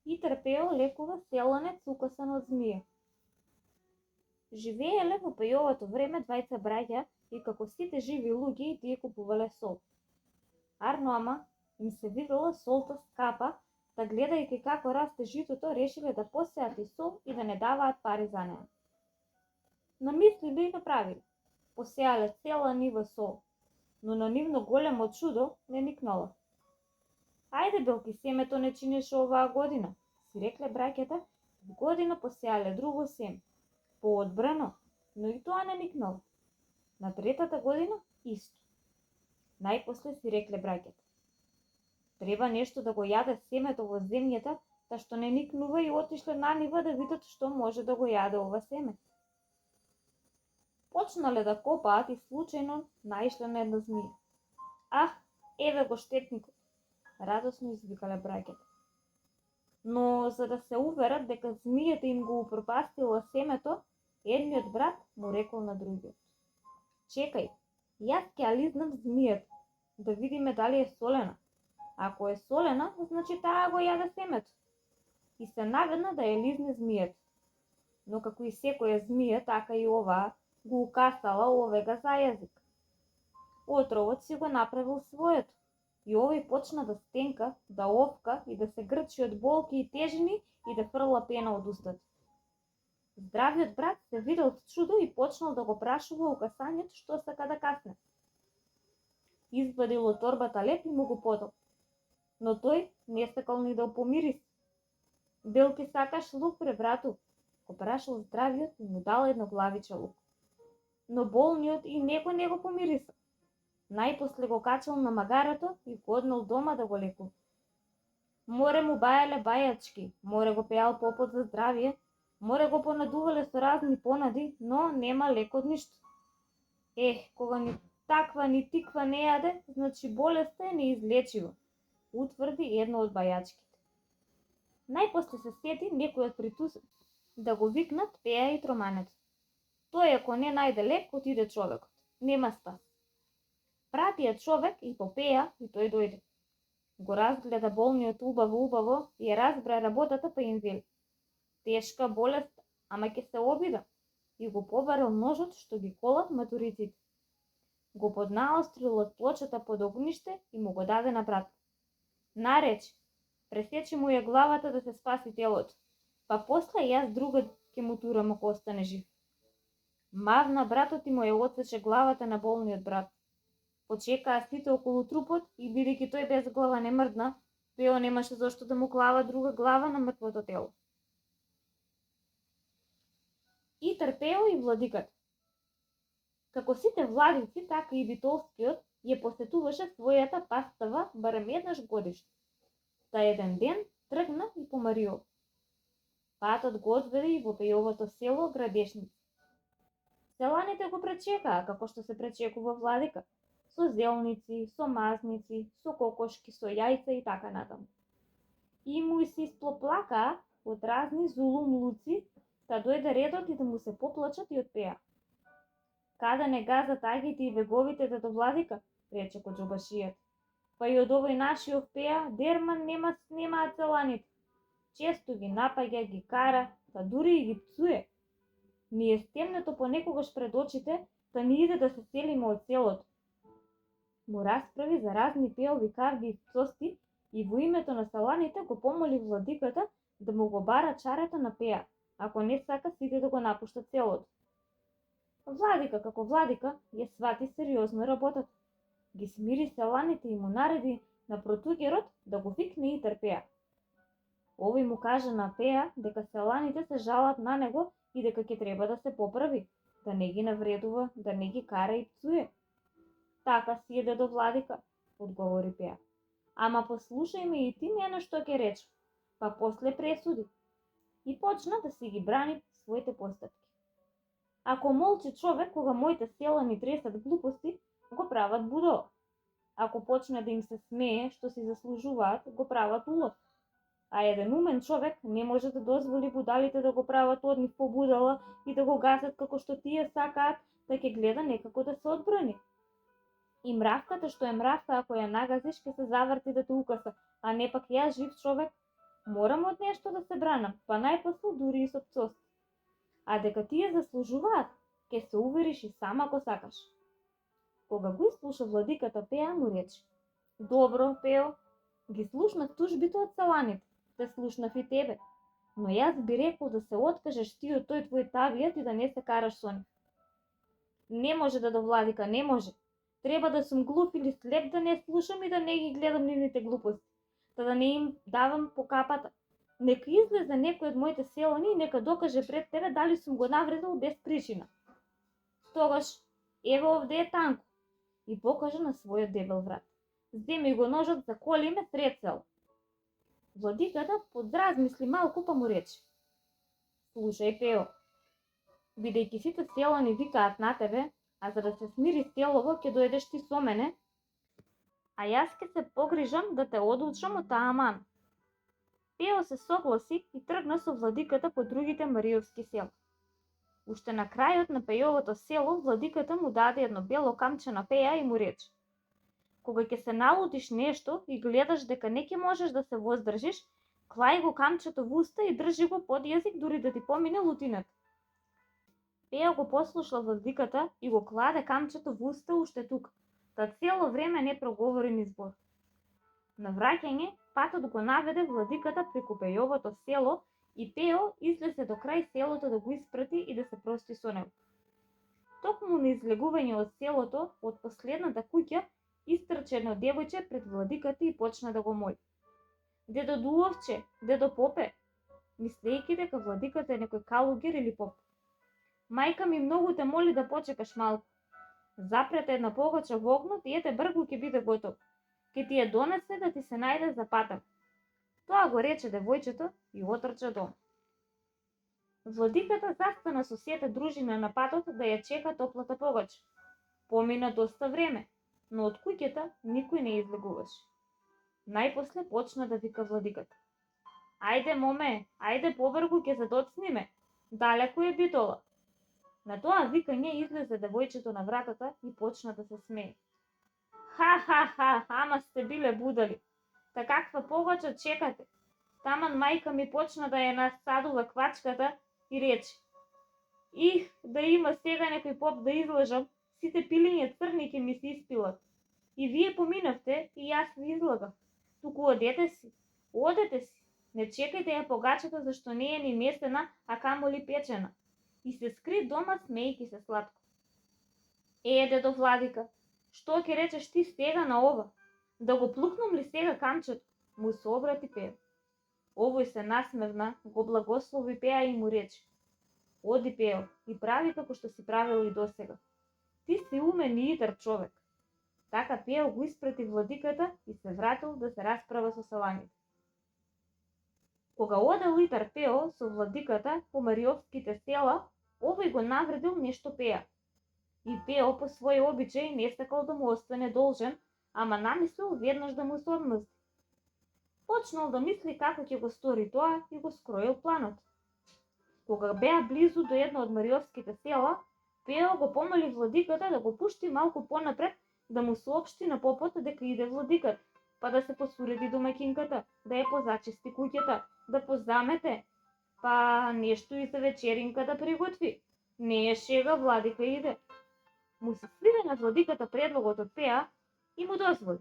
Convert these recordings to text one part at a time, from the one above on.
И трпео лекува селанец укасан од змија. Живееле во пејовото време двајца браќа и како сите живи луѓе и тие купувале сол. Арно ама им се видела солта скапа, та гледајќи како расте житото, решиле да посеат и сол и да не даваат пари за неа. Намислиле и направиле. Посеале цела нива сол, но на нивно големо чудо не никнала. Ајде белки, семето не чинеше оваа година, си рекле браќата, година посеале друго семе. Поодбрано, но и тоа не никнало. На третата година исто. Најпосле си рекле браќата. Треба нешто да го јаде семето во земјата, та што не никнува и отишле на нива да видат што може да го јаде ова семе. Почнале да копаат и случајно наишле на една змија. Ах, еве го штетникот, радосно извикале браќата. Но за да се уверат дека змијата им го упропастила семето, едниот брат му рекол на другиот: чекај, јас ќе ја лизнам змијата, да видиме дали е солена. Ако е солена, значи таа го јаде семето. И се наведна да ја лизне змијата. Но како и секоја змија, така и оваа го укасала овега за јазик. Отровот си го направил своето. И овој почна да стенка, да овка и да се грчи од болки и тежини и да фрла пена од устата. Здравиот брат се видел од чудо и почнал да го прашува укасањето што сака да касне. Извадил од торбата леп и му го подал. Но тој не сакал ни да помириси. Белки, сакаш лук, пре брату? Го прашал здравиот и му дал едно главиче лук. Но болниот и него не го помириса. Најпосле го качал на магарото и го однел дома да го лекува. Море му баеле бајачки, море го пеал попот за здравие, море го понадувале со разни понади, но нема лек од ништо. Кога ни таква ни тиква не јаде, значи болеста е неизлечива, утврди едно од бајачките. Најпосле се сети некој од притус да го викнат Пеја и Тромането. Тој ако не најде лек, отиде човекот, нема спас. Пратија човек и по Пеја и тој дојде. Го разгледа болниот убаво и ја разбра работата, па им вели: тешка болест, ама ќе се обида. И го побарал ножот што ги колат матуриците. Го поднаострил од плочата под огниште и му го даде на брат. Наречи, пресечи му ја главата да се спаси телото, па после јас друга ќе му турам ако остане жив. Мавна братот и му ја отсече главата на болниот брат. Почекаа сите околу трупот и бидејќи тој без глава не мрдна, Пео немаше зошто да му клава друга глава на мртвото тело. И трпео и владиката. Како сите владици, така и Битолскиот ја посетуваше својата пастава барем еднаш годишно. Та еден ден тргна и помарио. Патот го одведе и во пејовото село Градешница. Селаните го пречекаа како што се пречекува владика, со зелници, со мазници, со кокошки, со јајца и така натаму. И му се исплоплакаа од разни зулумлуци, та дојде редот и да му се поплачат и од Пеја. Каде не газат агите и веговите дето владика, рече коџобашијата. Па и од овој нашиов Пеја дерман немаат селаните. Често ги напаѓа, ги кара, та дури и ги пцуе. Ни е стемнето понекогаш пред очите, та ни иде да се селиме од селото. Му расправи за разни пеови карди и пцости и во името на селаните го помоли владиката да му го бара чарето на Пеја, ако не сака сите да го напуштат селото. Владика како владика ја свати сериозно работата. Ги смири селаните и му нареди на протуѓерот да го викне и Пеја. Овој му кажа на Пеја дека селаните се жалат на него и дека ќе треба да се поправи, да не ги навредува, да не ги кара и пцуе. Така си е, дедо владика, одговори Пеја. Ама послушај ме и ти мене што ќе речам, па после пресуди. И почна да си ги брани своите постапки. Ако молчи човек кога моите селани тресат глупости, го прават будала. Ако почне да им се смее што си заслужуваат, го прават улов. А еден умен човек не може да дозволи будалите да го прават од нив по будала и да го гасат како што тие сакаат, да ќе гледа некако да се одбрани. И мравката што е мравка, ако ја нагазиш, ќе се заврти да те укаса, а не пак јас жив човек. Морам од нешто да се бранам, па најпосле дури и со пцост. А дека тие заслужуваат, ке се увериш и сама ако сакаш. Кога го слуша владиката Пеа, му рече: Добро, Пео, ги слушнав тужбите од Саланите, те слушнав и тебе, но јас би рекол да се откажеш ти од тој твој тавијат и да не се караш со нив. Не може да до владика, не може. Треба да сум глуп или слеп да не слушам и да не ги гледам нивните глупости, да не им давам по капата. Нека излезе некој од моите селани и нека докаже пред тебе дали сум го навредил без причина. Тогаш, еве овде е Танко, и покажа на својот дебел врат. Земи го ножот, заколи ме сред сел. Владиката подразмисли малку па му рече: Слушај, Пео, бидејќи сите селани викаат на тебе, а за да се смири селово ќе дојдеш ти со мене, а јас ќе се погрижам да те одучам од таа ман. Пео се согласи и тргна со владиката по другите мариовски села. Уште на крајот на Пејовото село, владиката му даде едно бело камче на Пеја и му рече: Кога ќе се налутиш нешто и гледаш дека не ќе можеш да се воздржиш, клај го камчето во уста и држи го под јазик дури да ти помине лутината. Пеја го послушал владиката и го кладе камчето во уста уште тука, та цело време не проговори ни збор. На враќање, патот го наведе владиката преку Пејовото село и Пео излезе до крај селото да го испрати и да се прости со него. Токму на излегување од селото, од последната куќа, истрче едно девојче пред владиката и почна да го моли: Дедо Дуловче, дедо Попе, мислејќи дека владиката е некој калугер или поп. Мајка ми многу те моли да почекаш малку. Запрете една погача во окнот и ете бргу ќе биде готов. Ке ти ја донесе да ти се најде за патак. Тоа го рече девојчето и отрча дом. Владиката застана со сите дружина на патот да ја чека топлата погача. Помина доста време, но од куќата никој не излегуваше. Најпосле почна да вика владиката: Ајде, моме, ајде побргу ќе се доцниме. Далеку е Битола. На тоа викање излезе девојчето на вратата и почна да се смее. Ха, ама сте биле будали. Та каква погача чекате? Таман мајка ми почна да ја насадува квачката и рече: да има сега некој поп да излажам, сите пилиња црни ќе ми се испилат. И вие поминавте и јас ви излагав. Туку одете си, не чекајте ја погачата зашто не е ни месена, а камоли печена. И се скри дома смејки се сладко. Дедо Владика, што ќе речеш ти сега на ова? Да го плукнам ли сега камчето? Му се обрати Пео. Овој се насмевна, го благослови Пеа и му рече: Оди, Пео, и прави како што си правил и досега. Ти си умен и итар човек. Така Пео го испрати владиката и се вратил да се расправа со селаните. Кога одел итар Пео со владиката по мариовските села, овој го навредил нешто Пеа. И Пео по свој обичај не сакал да му остане должен, ама намислил веднаш да му се одмсти. Почнал да мисли како ќе го стори тоа и го скроил планот. Кога беа близу до едно од мариовските села, Пео го помоли владиката да го пушти малку понапред, да му соопшти на попот дека иде владикат, па да се посуреди домаќинката, да ја позачисти куќата, да позамете, па нешто и за вечеринка да приготви. Не е шега, владика иде. Му се свиде на владиката предлогот од Пеа и му дозволи.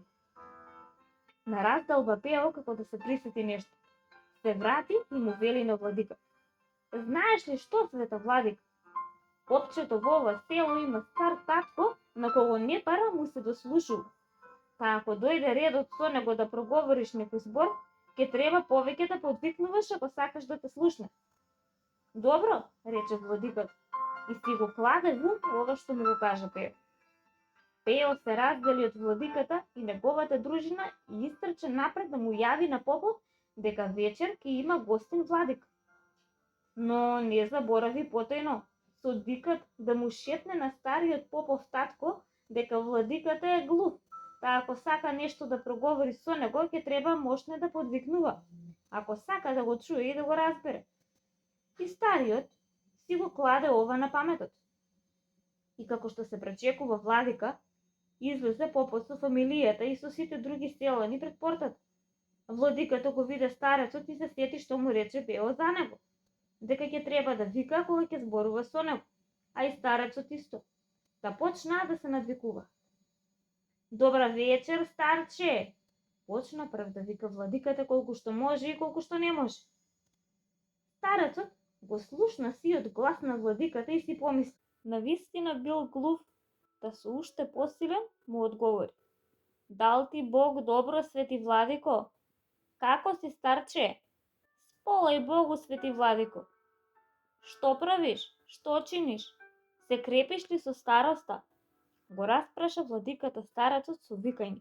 На раздалба Пео како да се присети нешто. Се врати и му вели на владика: Знаеш ли што, света владик? Попчето во ова село има стар татко на кого не пара му се дослушува. Па ако дојде редот со него да проговориш некој збор, ќе треба повеќе да подвикнуваш ако сакаш да те слушне. Добро, рече владикот, и си го кладе в ум ова што му го кажа Пео. Пео се раздели од владиката и неговата дружина и истрче напред да му јави на попот дека вечер ќе има гостин владик. Но не заборави потајно со дикат да му шепне на стариот попов татко дека владиката е глув, та ако сака нешто да проговори со него, ќе треба мощне да подвикнува, ако сака да го чуе и да го разбере. И стариот си го кладе ова на паметот. И како што се пречекува владика, излезе попот со фамилијата и со сите други селани пред портата. Владиката го виде старецот и се сети што му рече Пео за него, дека ќе треба да вика кога ќе зборува со него, а и старецот исто. Та почнаа да се надвикува. Добра вечер, старче! Почна прв да вика владиката колку што може и колку што не може. Старецот го слушна сиот глас на владиката и си помисли, навистина бил глув, да со уште посилен му одговори. Дал ти Бог добро, свети владико? Како си, старче? Сполај Богу, свети владико. Што правиш? Што чиниш? Се крепиш ли со староста? Го распраша владиката старецот со викање,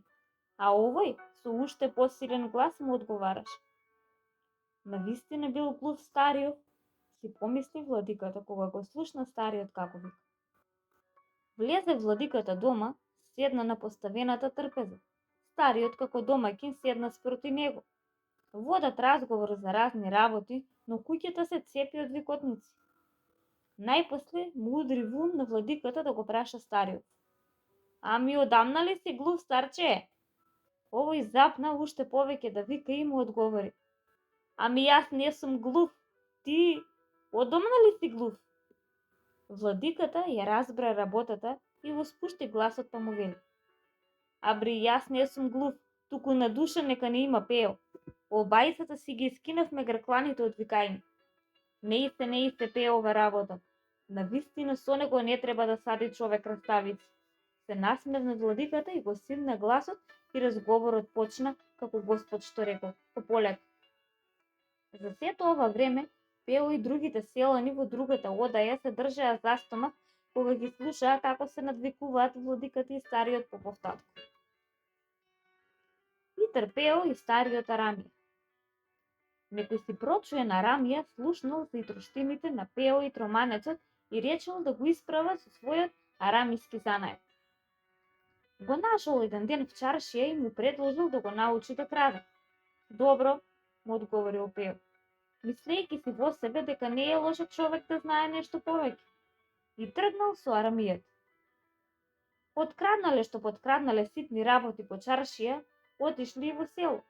а овој со уште посилен глас му одговараш. Навистина бил глув стариот, си помисли владиката кога го слушна стариот како вика. Влезе владиката дома, седна на поставената трпеза. Стариот како домаќин седна спроти него. Водат разговор за разни работи, но куќата се цепи од викотници. Најпосле му удри в ум на владиката да го праша стариот. Ами одамна ли си глув, старче? Овој запна уште повеќе да вика и му одговори. Ами јас не сум глув, ти одамна ли си глув? Владиката ја разбра работата и го спушти гласот па му вели. Абри јас не сум глув, туку на душа нека не има Пео. Обајцата си ги скинавме гркланите од викање. Не се Пеова работа. Навистина со него не треба да сади човек краставици. Се насмевна владиката и го силна гласот и разговорот почна како Господ што рекол, пополека. За сето ова време, Пео и другите селани во другата одаја се држаа застомак кога ги слушаа како се надвикуваат владиката и стариот по повтатко. И трпео и стариот Арамија. Некој си прочуе на Арамија, слушнал за итроштините на Пео и троманецот и речел да го исправа со својот арамиски занајот. Го нашол еден ден в чаршија и му предложил да го научи да краде. Добро, му одговорил Пео, мислејќи си во себе дека не е лошо човек да знае нешто повеќе. И тргнал со арамијата. Подкраднале што подкраднале ситни работи по чаршија, отишли и во село.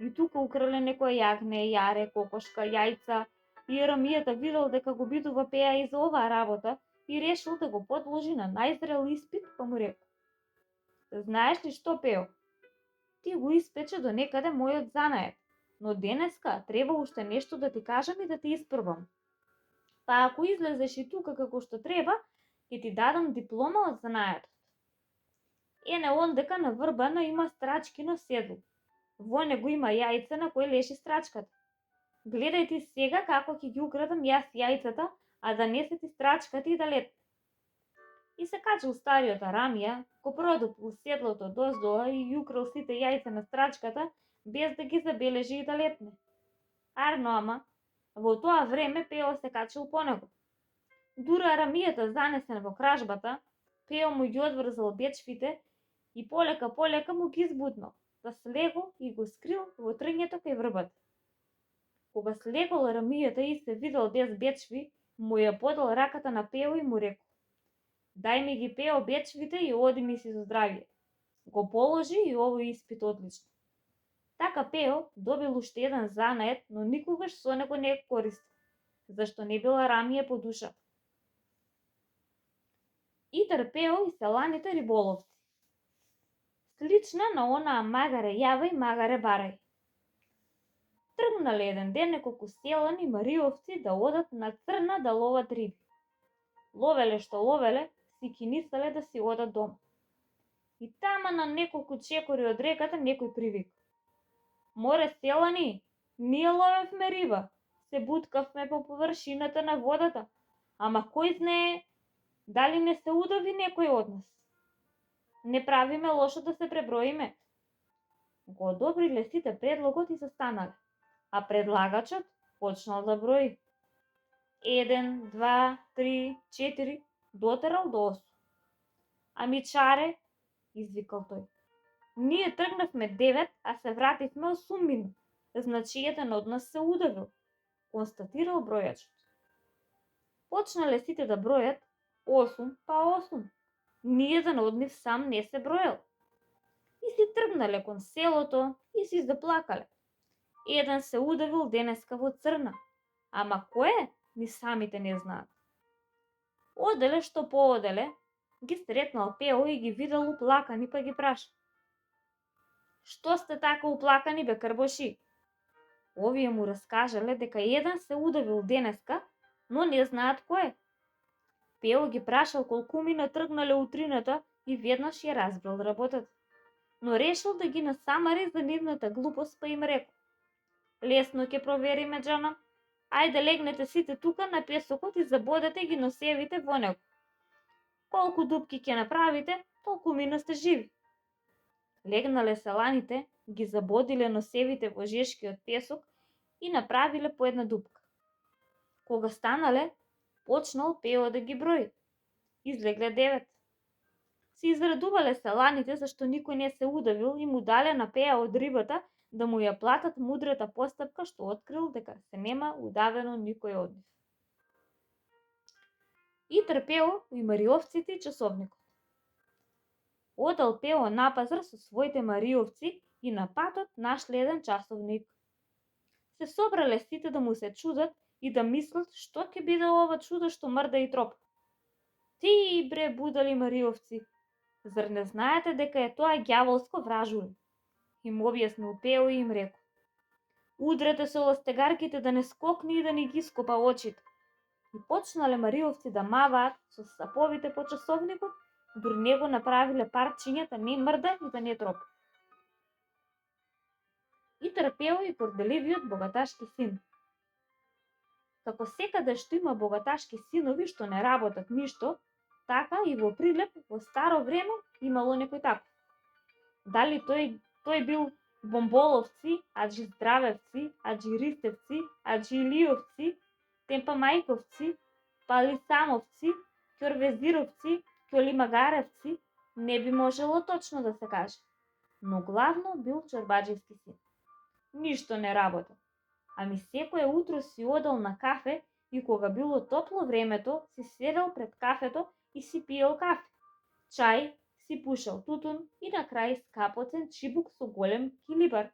И тука украле некоја јагне, јаре, кокошка, јајца, и арамијата видел дека го бидува Пеа и за оваа работа и решил да го подложи на најзрел испит, па му рекол. Знаеш ли што, Пео? Ти го испече до некаде мојот занајот, но денеска треба уште нешто да ти кажам и да те испробам. Па ако излезеш и тука како што треба, ќе ти дадам диплома од занајотот. Ене ондека на врбана има страчкино седло. Во него има јајце на кој лежи страчката. Гледај ти сега како ќе ги украдам јас јајцата, а да не се ти страчката и да летне. И се качил стариот Арамија, го продупил седлото доздоа и ја украл сите јајца на страчката, без да ги забележи и да летне. Арно ама, во тоа време Пео се качил по него. Дура арамијата занесен во кражбата, Пео му ги одврзал бечвите и полека му ги избутнал, да слегол и го скрил во трњето кај врбата. Кога слегол арамијата и се видел без бечви, му ја подал раката на Пео и му рекол. Дај ми ги, Пео, бечвите и оди ми си за здравје. Го положи и овој испит одлично. Така Пео добил уште еден занает, но никогаш со него не е користил, зашто не бил Арамија по душа. И Пео и селаните риболовци. Слична на онаа магаре јавај, магаре барај. Тргнале еден ден неколку селани мариовци да одат на Црна да ловат риби. Ловеле што ловеле, си кинисале да си одат дома. И тама на неколку чекори од реката некој привика. Море селани, ние ловевме риба, се буткавме по површината на водата, ама кој знае дали не се удави некој од нас. Не правиме лошо да се преброиме. Го одобриле сите предлогот и застанале, а предлагачот почнал да брои. 1, 2, 3, 4, дотерал до 8. Ами чаре, извикал тој. Ние тргнавме 9, а се вративме 8 минути. Значи еден од нас се удавил, констатирал бројачот. Почнале сите да бројат 8 па 8. Ниеден од нив сам не се броел. И си тргнале кон селото и си заплакале. Еден се удавил денеска во црна, ама кој е, ни самите не знаат. Оделе што пооделе, ги сретнал Пео и ги видел уплакани, па ги праша. Што сте така уплакани, бе крбоши? Овие му раскажале дека еден се удавил денеска, но не знаат кој е. Пео ги прашал колку мина тргнале утрината и веднаш ја разбрал работата. Но решил да ги насамари за нивната глупост, па им рекол: лесно ќе провериме, џанам. Ајде легнете сите тука на песокот и забодете ги носевите во него. Колку дупки ќе направите, толку мина сте живи. Легнале селаните, ги забодиле носевите во жешкиот песок и направиле по една дупка. Кога станале, почнал Пео да ги брои. Излегле 9. Се израдувале селаните зашто никој не се удавил и му дале на Пеа од рибата да му ја платат мудрата постапка што открил дека се нема удавено никој од нив. И трпео и мариовците и часовникот. Одел Пео на пазар со своите мариовци и на патот нашле еден часовник. Се собрале сите да му се чудат и да мислат што ќе биде ова чудо што мрда и тропа. Ти, бре, будали мариовци, зар не знаете дека е тоа ѓаволско вражуле? Им објаснил Пео и им рекол: удрете се ластегарките да не скокне и да ни ги скопа очите. И почнале мариовци да маваат со саповите по часовникот, дури не го направиле парчиња да не мрда и да не тропа. И трпео и горделивиот богаташки син. Како секаде што има богаташки синови што не работат ништо, така и во Прилеп во старо време имало некој таков. Дали тој бил Бомболовци, аджи Здравевци, аджи Ристевци, аджи Илиовци, Темпамајковци, Палисамовци, Ќорвезировци, Ќолимагаревци, не би можело точно да се каже. Но главно бил чорбаџевски син. Ништо не работел. Ами секое утро си одел на кафе и кога било топло времето, си седел пред кафето и си пиел кафе. Чај, си пушел тутун и на крај скапоцен чибук со голем килибар.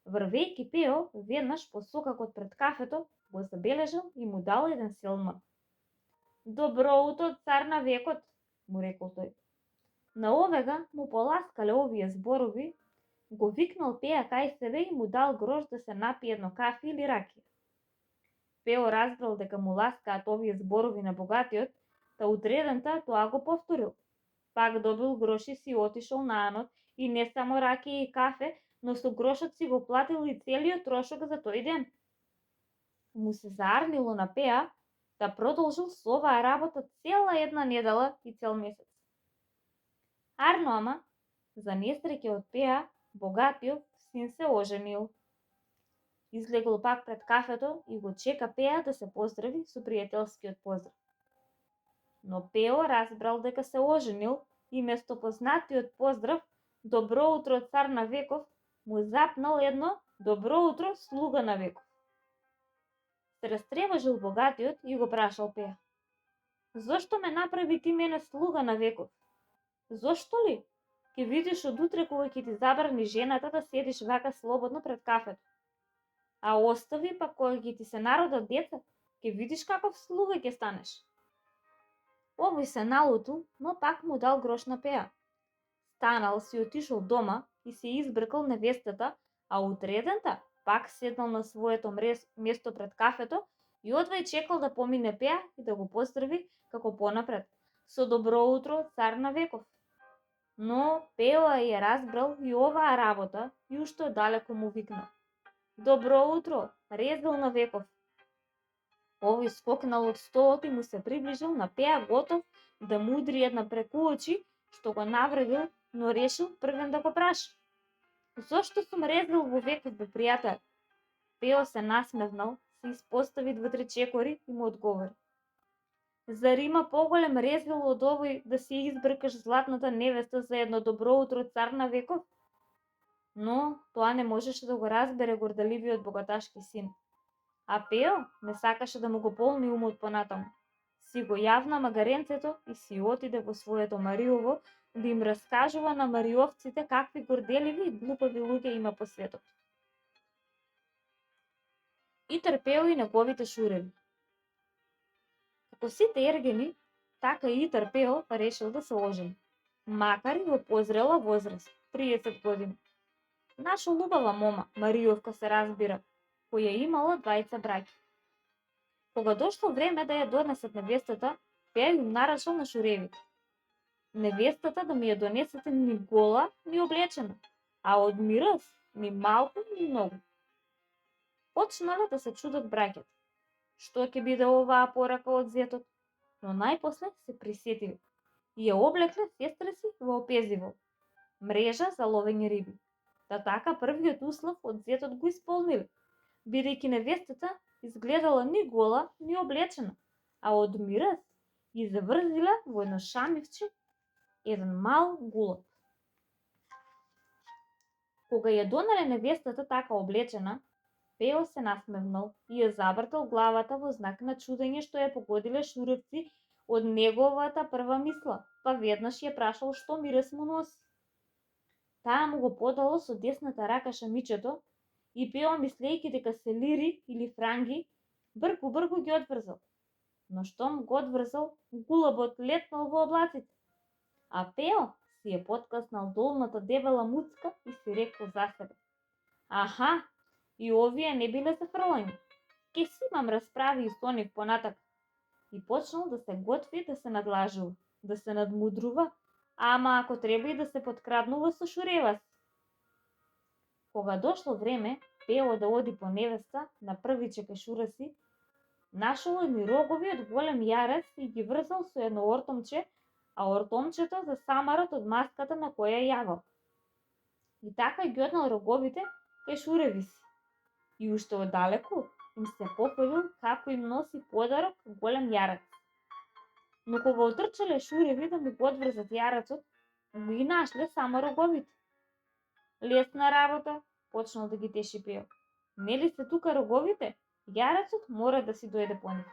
Врвејки Пео, веднаш по сокакот пред кафето, го забележал и му дал еден селмак. Добро утро, цар на векот, му рекол тој. На овега му поласкале овие зборови, го викнал Пеа кај себе и му дал грош да се напие едно кафе или ракија. Пео разбрал дека му ласкаат овие зборови на богатиот, та утредента тоа го повторил. Пак добил грош и си отишол на анот и не само ракија и кафе, но со грошот си го платил и целиот трошок за тој ден. Му се заарнило на Пеа да продолжил со оваа работа цела една недела и цел месец. Арно ама, за несреќа од Пеа, богатиот син се оженил. Излегол пак пред кафето и го чека Пеа да се поздрави со пријателскиот поздрав. Но Пео разбрал дека се оженил и место познатиот поздрав добро утро, цар на веков, му запнал едно добро утро, слуга на веков. Се растревожил богатиот и го прашал Пеа: зошто ме направи ти мене слуга на веков? Зошто ли? Ке видиш од утре кога ќе ти забрани жената да седиш вака слободно пред кафето. А остави па кога ќе ти се народат деца, ке видиш каков слуга ќе станеш. Овој се налутил, но пак му дал грош на Пеа. Станал си отишол дома и се избркал невестата, а утредента пак седнал на своето место пред кафето и одвај чекал да помине Пеа и да го поздрави како понапред: со добро утро, цар на веков. Но Пео ја разбрал и оваа работа и уште далеко му викнал: добро утро, резил на веков. Овој скокнал од столот и му се приближил на Пеа готов да му удри една преку очи, што го навредил, но решил првен да го праша: зошто сум резил во веков, бе пријател? Пео се насмевнал, се испостави 2-3 чекори и му одговори: зар има поголем резил од овој да си избркаш златната невеста за едно добро утро, цар на веков? Но тоа не можеше да го разбере горделивиот богаташки син. А Пео не сакаше да му го полни умот понатаму. Си го јавна магаренцето и си отиде во своето Мариово да им раскажува на мариовците какви горделиви и глупави луѓе има по светот. и трпео и неговите шуреви. Како сите ергени, така и трпео решил да се ожени, макар и во позрела возраст, 30 години. Наша убава мома, Маријовка се разбира, која имала двајца браќа. Кога дошло време да ја донесат невестата, Пео им нарачал на шуревите: невестата да ми ја донесете ни гола, ни облечена, а од мирас ни малку, ни многу. Почнале да се чудат браќата, што ќе биде оваа порака од зетот, но најпосле се присетиле и ја облекле сестра си во опезиво, мрежа за ловење риби. Да така првиот услов од зетот го исполниле, бидејќи невестата изгледала ни гола, ни облечена, а од мирас ги заврзила во едно шамивче еден мал гулот. Кога ја донеле невестата така облечена, Пео се насмевнал и ја завртал главата во знак на чудење што ја погодиле шуревци од неговата прва мисла, па веднаш ја прашал што мирес му носи. Таа му го подало со десната рака шамичето и Пео, мислејќи дека се лири или франги, бргу ги одврзал. Но штом го одврзал, гулабот летнал во облаците, а Пео си ја поткаснал долната дебела муцка и си рекол за себе: аха, и овие не биле за фрлање. Ке си имам расправи и со нив понатак. И почнал да се готви да се надлажува, да се надмудрува, ама ако треба и да се подкраднува со шурева си. Кога дошло време Пео да оди по невеста на првиче кај шура си, нашол едни рогови од голем јарец и ги врзал со едно ортомче, а ортомчето за самарот од маската на која јавал. И така ги однал роговите кај шуреви си. И уште оддалеку им се пофалил како им носи подарок голем јарец. Но кога отрчале шуреви да му го одврзат јарецот, му ги нашле само роговите. Лесна работа, почнал да ги теши Пео. Нели се тука роговите? Јарецот мора да си дојде по нив.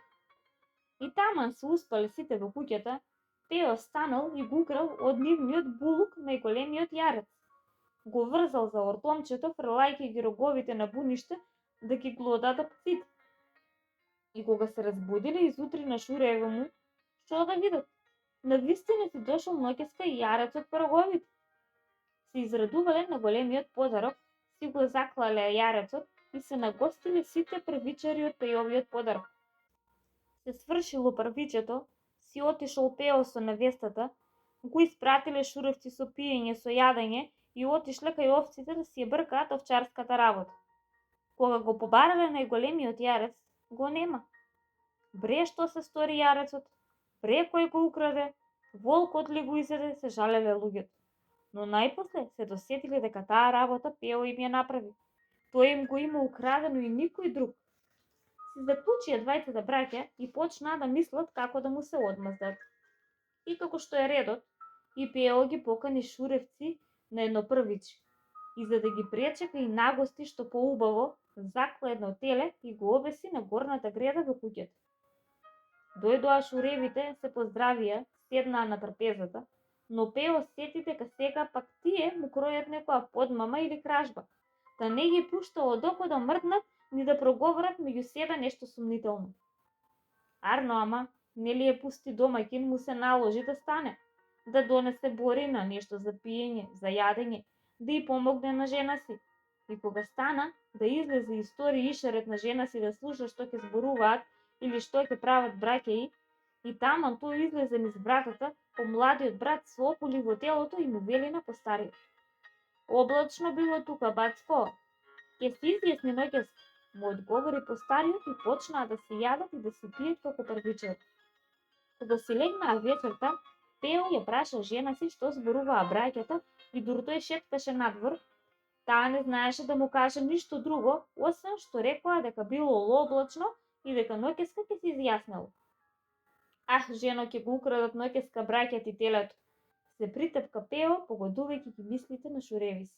И таман се успале сите во куќата, Пео станал и го украл од нивниот булук најголемиот јарец. Го врзал за ортомчето, фрлајќи ги роговите на буниште да ги глодаат птиците. И кога се разбудиле изутри на шуреве му, што да видат? Навистина си дошол ноќеска и јарецот по роговите. Се израдувале на големиот подарок, си го заклале јарецот и се нагостиле сите првичари од Пејовиот подарок. Се свршило првичето, си отишол Пео со невестата, го испратиле шуревци со пиење, со јадење и отишле кај овците да си ја бркаат овчарската работа. Кога го побарале најголемиот јарец, го нема. Бре што се стори јарецот, бре кој го украде, волкот ли го изеде, се жалеле луѓето. Но најпосле се досетиле дека таа работа Пео им ја направи. Тој им го има украдено и никој друг. Се заклучија двајцата браќа и почнаа да мислат како да му се одмаздат. И како што е редот, и Пео ги покани шуревци на едно првиче. И за да ги пречека и нагости што поубаво, закла едно теле и го обеси на горната греда во куќата. Дојдоа шуревите, се поздравија, седнаа на трпезата, но Пео сети дека сега пак тие му кројат некоја подмама или кражба, да не ги пушта од око да мрднат ни да проговорат меѓу себе нешто сумнително. Арно, ама, нели е пусти домаќин, му се наложи да стане, да донесе борина, нешто за пиење, за јадење, да и помогне на жена си. И кога стана, да излезе и стори ишарет на жена си да слуша што ќе зборуваат или што ќе прават браќа и таман тој излезе низ вратата, помладиот брат се опули во телото и му вели на постариот: облачно било тука, бацко, ќе се изјасни ноќес, му одговори постариот и почнаа да се јадат и да се пијат како првичер. Кога си легнаа вечерта, Пео ја праша жена си што зборуваа браќата и дур тој шеткаше надвор, таа не знаеше да му каже ништо друго, освен што рекоа дека било облачно и дека ноќеска ќе се изјаснело. Ах, жено, ќе го украдат ноќеска браќата и телето, се притепка Пео, погодувајќи ги мислите на шуреви си.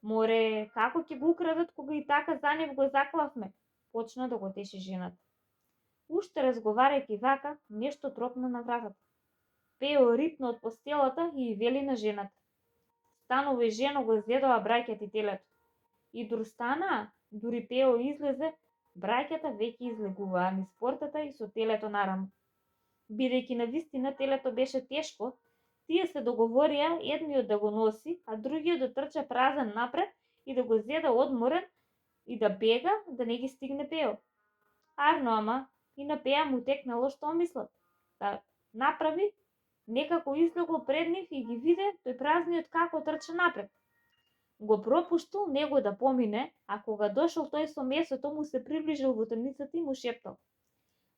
Море, како ќе го украдат кога и така за нив го заклавме? Почна да го теши жената. Уште разговарајќи вака, нешто тропна на вратата. Пео рипна од постелата и вели на жената: станувај, жено, го зедоа браќата и телето. И дур стана, дури Пео излезе, Браќата веќе излегуваа низ портата и со телето нарамо. Бидејќи навистина телето беше тешко, тие се договорија едниот да го носи, а другиот да трча празен напред и да го зеде одморен и да бега да не ги стигне Пео. Арно ама и на Пеа му текнало што мислат. Да направи, некако излегол пред нив и ги виде тој празниот како трча напред. Го пропуштил него да помине, а кога дошол тој со месото му се приближил во темницата и му шептал: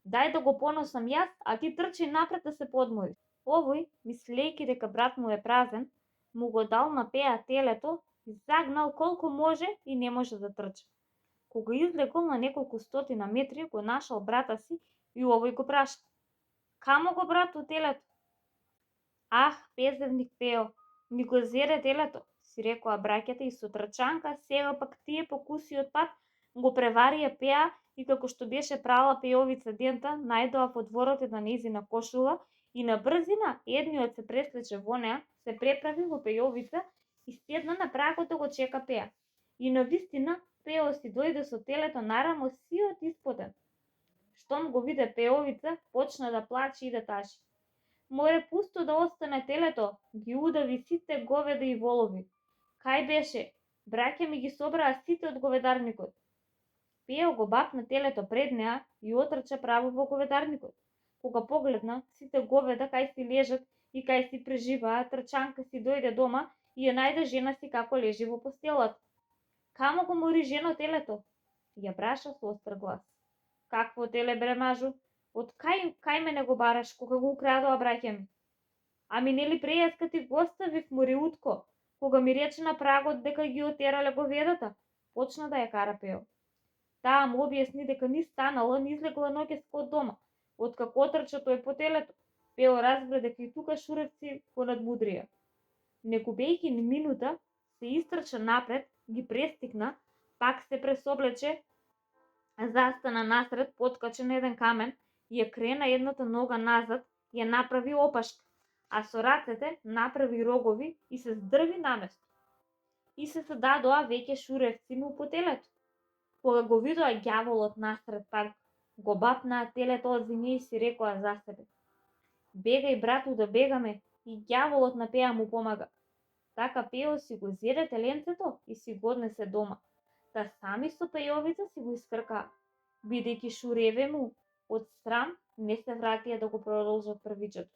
Дај да го поносам јас, а ти трчај напред да се подмориш. Овој, мислејќи дека брат му е празен, му го дал на Пеа телето и загнал колку може и не може да трча. Кога излегол на неколку стотина метри, го нашал брата си и овој го праша: Камо го брату телето? Ах, безевник Пео, ми го зеде телето, си рекоа браќата и со трчанка, сега пак тие по кусиот пат го преварија Пеа и како што беше прала Пеовица дента, најдоа во дворот една нејзина кошула и на брзина едниот се преслече во неа, се преправи во Пеовица и седна на прагот да го чека Пеа. И навистина Пео си дојде со телето нарамо сиот испотен. Штом го виде Пеовица, почна да плаче и да тажи. Море пусто да остане телето, ги удави сите говеда и волови. Кај беше? Браќа ми ги собраа сите од говедарникот. Пео го бапна телето пред неа и отрча право во говедарникот. Кога погледна, сите говеда кај си лежат и кај си преживаа, трчанка си дојде дома и ја најде жена си како лежи во постелата. Камо го мори жено телето? Ја праша со остар глас. Какво теле бре мажу? Од кај мене го бараш кога го украдоа браќа ми? Ами нели прејаска ти го оставив Мориутко, кога ми рече на прагот дека ги отерале говедата? Почна да ја кара Пео. Таа му објасни дека ни станала, ни излегла ноќеска од дома. Откако отрча тој по телето, Пео разбра дека и тука шуревци го надмудрија. Не губејќи ни минута, се истрча напред, ги престигна, пак се пресоблече, застана насред, поткачен еден камен, ја крена едната нога назад, ја направи опашка, а со рацете направи рогови и се здрви наместо. И се дадоа веќе шуревци му по телето. Кога го видоа ѓаволот насред пак, го бапнаа телето од зиње и си рекоа за себе: Бегај, брату, да бегаме, и ѓаволот на Пеа му помага. Така Пео си го зеде теленцето и си го однесе дома, та сами со Пејовица си го искркаа, бидејќи шуреве му од срам не се вратија да го продолжат првичето.